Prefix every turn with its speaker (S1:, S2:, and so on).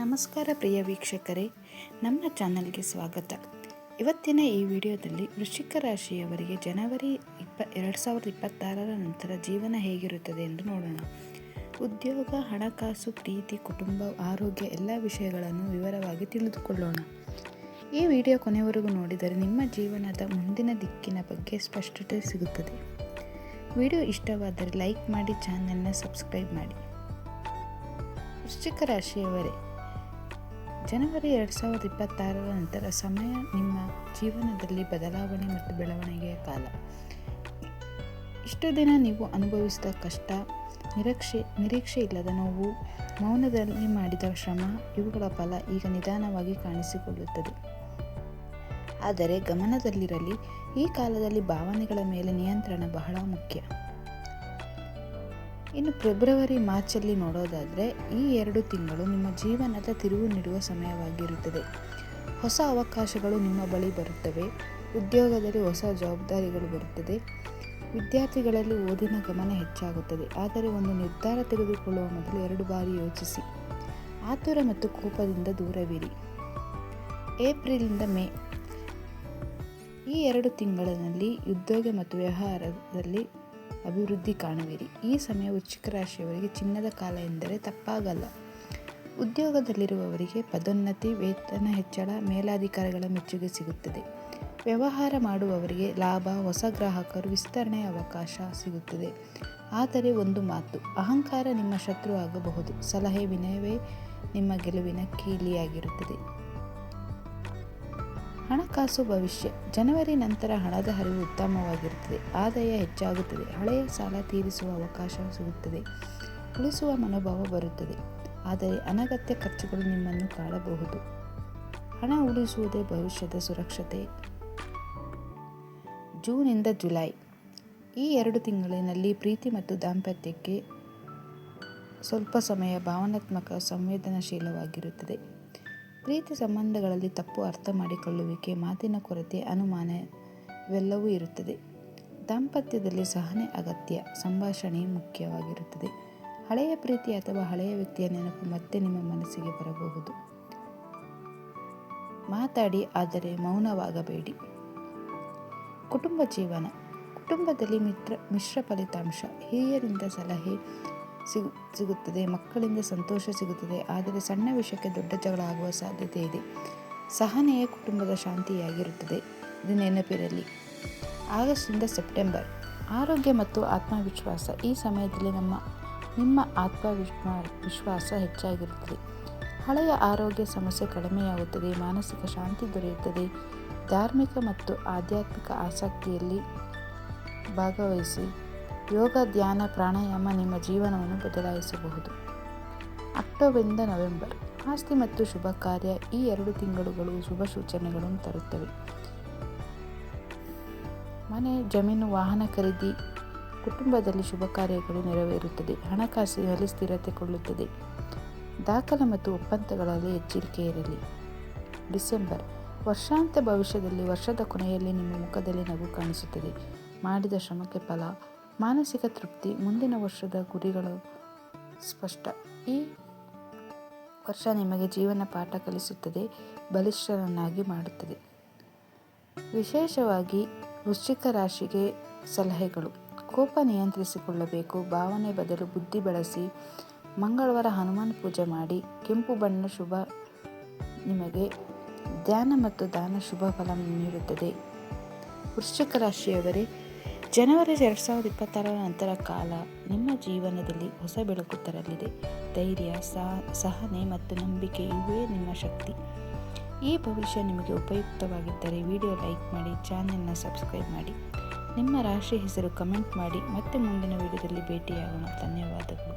S1: ನಮಸ್ಕಾರ ಪ್ರಿಯ ವೀಕ್ಷಕರೇ, ನಮ್ಮ ಚಾನಲ್ಗೆ ಸ್ವಾಗತ. ಇವತ್ತಿನ ಈ ವಿಡಿಯೋದಲ್ಲಿ ವೃಶ್ಚಿಕ ರಾಶಿಯವರಿಗೆ ಜನವರಿ 2026 ನಂತರ ಜೀವನ ಹೇಗಿರುತ್ತದೆ ಎಂದು ನೋಡೋಣ. ಉದ್ಯೋಗ, ಹಣಕಾಸು, ಪ್ರೀತಿ, ಕುಟುಂಬ, ಆರೋಗ್ಯ ಎಲ್ಲ ವಿಷಯಗಳನ್ನು ವಿವರವಾಗಿ ತಿಳಿದುಕೊಳ್ಳೋಣ. ಈ ವಿಡಿಯೋ ಕೊನೆಯವರೆಗೂ ನೋಡಿದರೆ ನಿಮ್ಮ ಜೀವನದ ಮುಂದಿನ ದಿಕ್ಕಿನ ಬಗ್ಗೆ ಸ್ಪಷ್ಟತೆ ಸಿಗುತ್ತದೆ. ವಿಡಿಯೋ ಇಷ್ಟವಾದರೆ ಲೈಕ್ ಮಾಡಿ, ಚಾನೆಲ್ನ ಸಬ್ಸ್ಕ್ರೈಬ್ ಮಾಡಿ. ವೃಶ್ಚಿಕ ರಾಶಿಯವರೇ, ಜನವರಿ 2026 ನಂತರ ಸಮಯ ನಿಮ್ಮ ಜೀವನದಲ್ಲಿ ಬದಲಾವಣೆ ಮತ್ತು ಬೆಳವಣಿಗೆಯ ಕಾಲ. ಇಷ್ಟು ದಿನ ನೀವು ಅನುಭವಿಸಿದ ಕಷ್ಟ, ನಿರೀಕ್ಷೆ ಇಲ್ಲದ ನೋವು, ಮೌನದಲ್ಲಿ ಮಾಡಿದ ಶ್ರಮ ಇವುಗಳ ಫಲ ಈಗ ನಿಧಾನವಾಗಿ ಕಾಣಿಸಿಕೊಳ್ಳುತ್ತದೆ. ಆದರೆ ಗಮನದಲ್ಲಿರಲಿ, ಈ ಕಾಲದಲ್ಲಿ ಭಾವನೆಗಳ ಮೇಲೆ ನಿಯಂತ್ರಣ ಬಹಳ ಮುಖ್ಯ. ಇನ್ನು ಫೆಬ್ರವರಿ ಮಾರ್ಚಲ್ಲಿ ನೋಡೋದಾದರೆ, ಈ 2 ತಿಂಗಳು ನಿಮ್ಮ ಜೀವನದ ತಿರುವು ನೀಡುವ ಸಮಯವಾಗಿರುತ್ತದೆ. ಹೊಸ ಅವಕಾಶಗಳು ನಿಮ್ಮ ಬಳಿ ಬರುತ್ತವೆ. ಉದ್ಯೋಗದಲ್ಲಿ ಹೊಸ ಜವಾಬ್ದಾರಿಗಳು ಬರುತ್ತದೆ. ವಿದ್ಯಾರ್ಥಿಗಳಲ್ಲಿ ಓದಿನ ಗಮನ ಹೆಚ್ಚಾಗುತ್ತದೆ. ಆದರೆ ಒಂದು ನಿರ್ಧಾರ ತೆಗೆದುಕೊಳ್ಳುವ ಮೊದಲು 2 ಬಾರಿ ಯೋಚಿಸಿ. ಆತುರ ಮತ್ತು ಕೋಪದಿಂದ ದೂರವಿರಿ. ಏಪ್ರಿಲಿಂದ ಮೇ ಈ 2 ತಿಂಗಳಿನಲ್ಲಿ ಉದ್ಯೋಗ ಮತ್ತು ವ್ಯವಹಾರದಲ್ಲಿ ಅಭಿವೃದ್ಧಿ ಕಾಣುವಿರಿ. ಈ ಸಮಯ ವೃಶ್ಚಿಕ ರಾಶಿಯವರಿಗೆ ಚಿನ್ನದ ಕಾಲ ಎಂದರೆ ತಪ್ಪಾಗಲ್ಲ. ಉದ್ಯೋಗದಲ್ಲಿರುವವರಿಗೆ ಪದೋನ್ನತಿ, ವೇತನ ಹೆಚ್ಚಳ, ಮೇಲಾಧಿಕಾರಿಗಳ ಮೆಚ್ಚುಗೆ ಸಿಗುತ್ತದೆ. ವ್ಯವಹಾರ ಮಾಡುವವರಿಗೆ ಲಾಭ, ಹೊಸ ಗ್ರಾಹಕರು, ವಿಸ್ತರಣೆಯ ಅವಕಾಶ ಸಿಗುತ್ತದೆ. ಆದರೆ ಒಂದು ಮಾತು, ಅಹಂಕಾರ ನಿಮ್ಮ ಶತ್ರು ಆಗಬಹುದು. ಸಲಹೆ, ವಿನಯವೇ ನಿಮ್ಮ ಗೆಲುವಿನ ಕೀಲಿಯಾಗಿರುತ್ತದೆ. ಹಣಕಾಸು ಭವಿಷ್ಯ. ಜನವರಿ ನಂತರ ಹಣದ ಹರಿವು ಉತ್ತಮವಾಗಿರುತ್ತದೆ. ಆದಾಯ ಹೆಚ್ಚಾಗುತ್ತದೆ. ಹಳೆಯ ಸಾಲ ತೀರಿಸುವ ಅವಕಾಶ ಸಿಗುತ್ತದೆ. ಉಳಿಸುವ ಮನೋಭಾವ ಬರುತ್ತದೆ. ಆದರೆ ಅನಗತ್ಯ ಖರ್ಚುಗಳು ನಿಮ್ಮನ್ನು ಕಾಡಬಹುದು. ಹಣ ಉಳಿಸುವುದೇ ಭವಿಷ್ಯದ ಸುರಕ್ಷತೆ. ಜೂನ್ನಿಂದ ಜುಲೈ ಈ 2 ತಿಂಗಳಿನಲ್ಲಿ ಪ್ರೀತಿ ಮತ್ತು ದಾಂಪತ್ಯಕ್ಕೆ ಸ್ವಲ್ಪ ಸಮಯ ಭಾವನಾತ್ಮಕ ಸಂವೇದನಾಶೀಲವಾಗಿರುತ್ತದೆ. ಪ್ರೀತಿ ಸಂಬಂಧಗಳಲ್ಲಿ ತಪ್ಪು ಅರ್ಥ ಮಾಡಿಕೊಳ್ಳುವಿಕೆ, ಮಾತಿನ ಕೊರತೆ, ಅನುಮಾನ ಇವೆಲ್ಲವೂ ಇರುತ್ತದೆ. ದಾಂಪತ್ಯದಲ್ಲಿ ಸಹನೆ ಅಗತ್ಯ. ಸಂಭಾಷಣೆ ಮುಖ್ಯವಾಗಿರುತ್ತದೆ. ಹಳೆಯ ಪ್ರೀತಿ ಅಥವಾ ಹಳೆಯ ವ್ಯಕ್ತಿಯ ನೆನಪು ಮತ್ತೆ ನಿಮ್ಮ ಮನಸ್ಸಿಗೆ ಬರಬಹುದು. ಮಾತಾಡಿ, ಆದರೆ ಮೌನವಾಗಬೇಡಿ. ಕುಟುಂಬ ಜೀವನ. ಕುಟುಂಬದಲ್ಲಿ ಮಿಶ್ರ ಫಲಿತಾಂಶ. ಹಿರಿಯರಿಂದ ಸಲಹೆ ಸಿಗುತ್ತದೆ. ಮಕ್ಕಳಿಂದ ಸಂತೋಷ ಸಿಗುತ್ತದೆ. ಆದರೆ ಸಣ್ಣ ವಿಷಯಕ್ಕೆ ದೊಡ್ಡ ಜಗಳ ಆಗುವ ಸಾಧ್ಯತೆ ಇದೆ. ಸಹನೆಯೇ ಕುಟುಂಬದ ಶಾಂತಿಯಾಗಿರುತ್ತದೆ. ಇದು ನೆನಪಿರಲಿ. ಆಗಸ್ಟ್ನಿಂದ ಸೆಪ್ಟೆಂಬರ್. ಆರೋಗ್ಯ ಮತ್ತು ಆತ್ಮವಿಶ್ವಾಸ. ಈ ಸಮಯದಲ್ಲಿ ನಿಮ್ಮ ಆತ್ಮವಿಶ್ವಾಸ ಹೆಚ್ಚಾಗಿರುತ್ತದೆ. ಹಳೆಯ ಆರೋಗ್ಯ ಸಮಸ್ಯೆ ಕಡಿಮೆಯಾಗುತ್ತದೆ. ಮಾನಸಿಕ ಶಾಂತಿ ದೊರೆಯುತ್ತದೆ. ಧಾರ್ಮಿಕ ಮತ್ತು ಆಧ್ಯಾತ್ಮಿಕ ಆಸಕ್ತಿಯಲ್ಲಿ ಭಾಗವಹಿಸಿ. ಯೋಗ, ಧ್ಯಾನ, ಪ್ರಾಣಾಯಾಮ ನಿಮ್ಮ ಜೀವನವನ್ನು ಬದಲಾಯಿಸಬಹುದು. ಅಕ್ಟೋಬರ್ನಿಂದ ನವೆಂಬರ್. ಆಸ್ತಿ ಮತ್ತು ಶುಭ ಕಾರ್ಯ. ಈ 2 ತಿಂಗಳುಗಳು ಶುಭ ಸೂಚನೆಗಳನ್ನು ತರುತ್ತವೆ. ಮನೆ, ಜಮೀನು, ವಾಹನ ಖರೀದಿ. ಕುಟುಂಬದಲ್ಲಿ ಶುಭ ಕಾರ್ಯಗಳು ನೆರವೇರುತ್ತದೆ. ಹಣಕಾಸಿನಲ್ಲಿ ಸ್ಥಿರತೆ ಕೊಳ್ಳುತ್ತದೆ. ದಾಖಲೆ ಮತ್ತು ಒಪ್ಪಂದಗಳಲ್ಲಿ ಎಚ್ಚರಿಕೆ ಇರಲಿ. ಡಿಸೆಂಬರ್. ವರ್ಷಾಂತ. ಭವಿಷ್ಯದಲ್ಲಿ ವರ್ಷದ ಕೊನೆಯಲ್ಲಿ ನಿಮ್ಮ ಮುಖದಲ್ಲಿ ನಗು ಕಾಣಿಸುತ್ತದೆ. ಮಾಡಿದ ಶ್ರಮಕ್ಕೆ ಫಲ. ಮಾನಸಿಕ ತೃಪ್ತಿ. ಮುಂದಿನ ವರ್ಷದ ಗುರಿಗಳು ಸ್ಪಷ್ಟ. ಈ ವರ್ಷ ನಿಮಗೆ ಜೀವನ ಪಾಠ ಕಲಿಸುತ್ತದೆ, ಬಲಿಷ್ಠರನ್ನಾಗಿ ಮಾಡುತ್ತದೆ. ವಿಶೇಷವಾಗಿ ವೃಶ್ಚಿಕ ರಾಶಿಗೆ ಸಲಹೆಗಳು. ಕೋಪ ನಿಯಂತ್ರಿಸಿಕೊಳ್ಳಬೇಕು. ಭಾವನೆ ಬದಲು ಬುದ್ಧಿ ಬಳಸಿ. ಮಂಗಳವಾರ ಹನುಮಾನ್ ಪೂಜೆ ಮಾಡಿ. ಕೆಂಪು ಬಣ್ಣ ಶುಭ. ನಿಮಗೆ ಧ್ಯಾನ ಮತ್ತು ದಾನ ಶುಭ ಫಲ ನೀಡುತ್ತದೆ. ವೃಶ್ಚಿಕ ರಾಶಿಯವರೇ, ಜನವರಿ 2026 ನಂತರ ಕಾಲ ನಿಮ್ಮ ಜೀವನದಲ್ಲಿ ಹೊಸ ಬೆಳಕು ತರಲಿದೆ. ಧೈರ್ಯ, ಸಹನೆ ಮತ್ತು ನಂಬಿಕೆ ಇವೇ ನಿಮ್ಮ ಶಕ್ತಿ. ಈ ಭವಿಷ್ಯ ನಿಮಗೆ ಉಪಯುಕ್ತವಾಗಿದ್ದರೆ ವಿಡಿಯೋ ಲೈಕ್ ಮಾಡಿ, ಚಾನೆಲ್ನ ಸಬ್ಸ್ಕ್ರೈಬ್ ಮಾಡಿ. ನಿಮ್ಮ ರಾಶಿ ಹೆಸರು ಕಮೆಂಟ್ ಮಾಡಿ. ಮತ್ತೆ ಮುಂದಿನ ವಿಡಿಯೋದಲ್ಲಿ ಭೇಟಿಯಾಗೋಣ. ಧನ್ಯವಾದಗಳು.